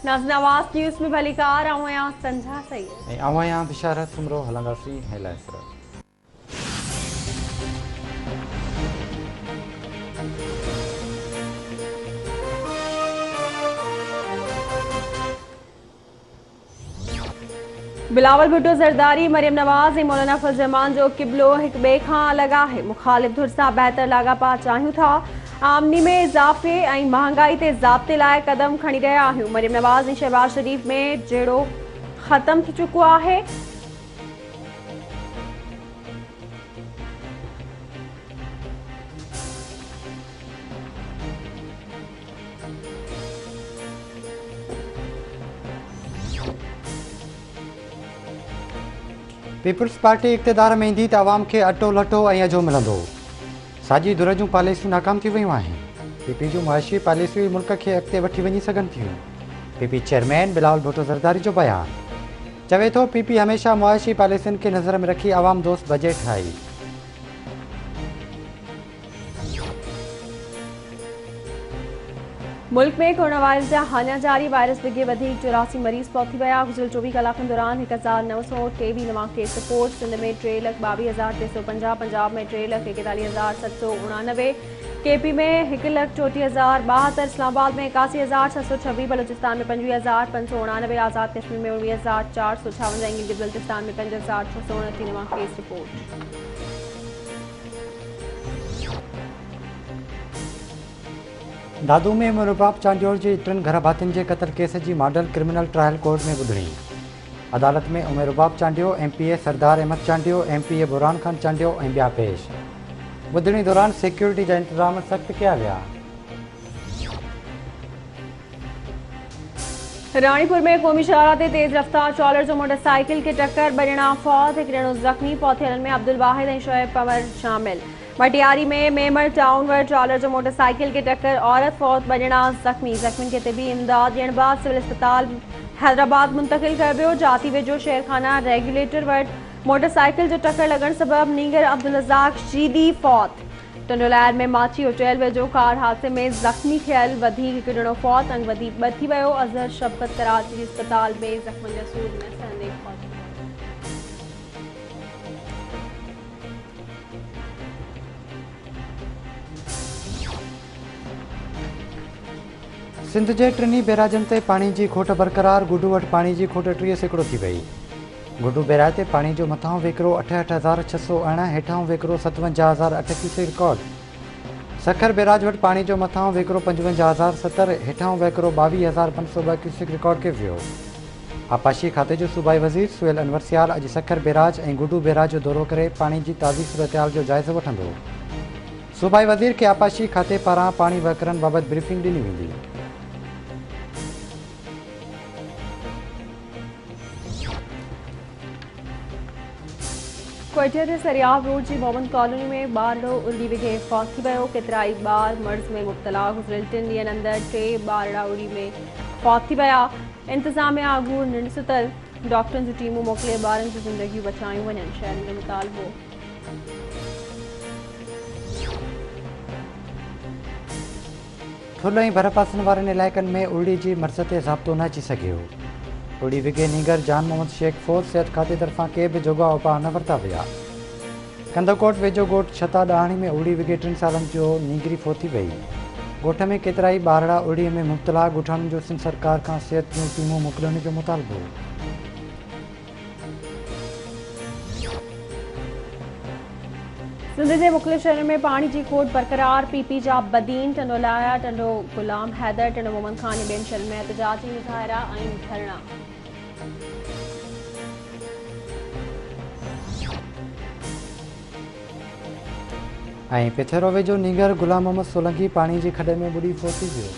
नाज़ नवाज़ न्यूज़ में भलीकार आऊं संझा सही आवां बिशारत सुमरो हलंदासी हेलाइसर बिलावल भुट्टो ज़रदारी मरियम नवाज़ ऐं मौलाना फज़ल जो क़िबलो हिक ॿिए खां अलॻि आहे। मुख़ालिफ़ धुर सां बहितर लाॻापा चाहियूं था। आमदनी में इज़ाफ़े ऐं महांगाई ते ज़ाब्ते लाइ क़दम खणी रहिया आहियूं। मरियम नवाज़ ऐं शहबाज शरीफ़ में जहिड़ो ख़त्म थी चुको आहे। पीपल्स पार्टी इक़्तिदार में ईंदी त आवाम खे अटो लटो ऐं अजो मिलंदो। साॼी धुर जूं पॉलिसियूं नाकाम थी वियूं आहिनि। पीपी जूं मुआशी पॉलिसियूं मुल्क खे अॻिते वठी वञी सघनि थियूं। पीपी चेयरमैन बिलावल भुट्टो ज़रदारी जो बयान चवे थो पीपी हमेशह मुआशी पॉलिसियुनि खे नज़र में रखी आवाम दोस्त बजट ठाही। मुल्क में कोरोना वायरस जा हालिया जारी वायरस विघे वधीक 84 मरीज़ पहुची विया। गुज़िरियल 24 कलाकनि दौरान 1923 नवां केस रिपोर्ट। सिंध में 3,22,350, पंजाब में 3,41,789, केपी में 1,34,072, इस्लामाबाद में 81,626, बलूचिस्तान में 25,589, आज़ाद कश्मीर में 19,456 ऐं गिलगित बल्तिस्तान में 5,629 नवां केस रिपोर्ट। दादू में उमरबाब चांडियोल जे टिनि घर भातियुनि जे क़त्ल केस जी मॉडल क्रिमिनल ट्रायल कोर्ट में ॿुधणी। अदालत में उमरबाब चांडियो, एमपीए सरदार अहमद चांडियो, एमपीए बुरहान खान चांडियो ऐं ॿिया पेश। ॿुधणी दौरान सिक्योरिटी जा इंतज़ाम सख़्त कया विया। रानीपुर में क़ौमी शाहराह ते तेज़ रफ़्तार ट्रॉलर जो मोटरसाइकिल खे टक्कर, ॿ ॼणा फौत, हिकु ॼणो ज़ख़्मी। पौथियलनि में अब्दुल वाहिद ऐं शोएब पंवर शामिल। मटियारी में मेमर टाउन वर ट्रॉलर जो मोटरसाइकिल खे टक्कर, औरत फौत, 2 ॼणा ज़ख़्मी। ज़ख़्मियुनि खे तिबी इमदाद ॾियण बाद सिविल अस्पताल हैदराबाद मुंतक़िल कयो वियो। जाती वेझो शेरखाना रेगुलेटर वटि मोटरसाइकिल जो टक्कर लॻण सबबि नीगर अब्दुल रज़ाक शीदी फौत। टंडोलैर में माची होटल वेझो कार हादसे में ज़ख़्मी थियल वधीक हिकु ॼणो फौत, अंग वधीक ॿ थी वियो। अज़हर शफ़क़त कराची जे अस्पताल में ज़ख़्मनि जा सूर में सहंदे फौत। सिंध जे टिनी बैराजनि ते पाणी जी खोट बरक़रार। गुडू वटि पाणी जी खोट 30 सैकड़ो थी वई। गुडू बैराज ते पाणी जो मथां वेकिरो 68,600 हेठां वेकिरो 57,008 क्यूसेक रिकॉर्ड। सखर बैराज वटि पाणी जो मथां वेकिरो 55,070 हेठां वेकिरो 22,502 क्यूसेक रिकॉर्ड कयो वियो। आपाशी खाते जो सूबाई वज़ीर सुहेल अनवर सियाल अॼु सखर बैराज ऐं गुडू बैराज जो दौरो करे पाणी जी ताज़ी सूरतहाल जो जाइज़ो वठंदो। सूबाई वज़ीर खे आपाशी खाते पारां पाणी वहिकरनि बाबति ब्रीफिंग ॾिनी वेंदी। क्वेटिया ते सरियाब रोड जी मोमन कॉलोनी में ॿारड़ो उड़ी विघे फौत थी वियो। केतिराई ॿार मर्ज़ में मुब्तला। गुज़िरियल 3 ॾींहंनि अंदरि 3 ॿारड़ा उड़ी में फौत थी विया। इंतिज़ामिया आगूर निंड सुतल। डॉक्टरनि जूं टीमूं मोकिले ॿारनि जूं ज़िंदगियूं बचायूं वञनि। शहरनि जो मुतालबो। थुल्ह ऐं भरपासनि वारनि इलाइक़नि में उड़ी जी मर्ज़ ते ज़ाब्तो न अची सघियो। उड़ी विघे नीगर जान मोहम्मद शेख फोर्स सिहत खाते तरफ़ां के बि जोगा उपाउ न वरिता विया। कंदकोट वेझो ॻोठ छता ॾाहणी में उड़ी विघे 3 सालनि जो नीगरी फोत थी वई। ॻोठ में केतिराई ॿारड़ा उड़ीअ में मुब्तला। ॻोठाणनि जो सिंध सरकार खां सिहत जूं टीमूं मोकिलण जो मुतालबो। सिंध जे मुख़्तलिफ़ शहरनि में पाणी जी खोट बरक़रार। पीपी जा बदीन, टंडोलाया, टंडो गुलाम हैदर, टंडो मोहम्मद खान ऐं ॿियनि शहरनि में एहतजाजी मुज़ाहिरा ऐं धरना। ऐं पिथेरो वेझो नीगर गुलाम मोहम्मद सोलंकी पाणी जी खॾ में ॿुॾी फोत थी वियो।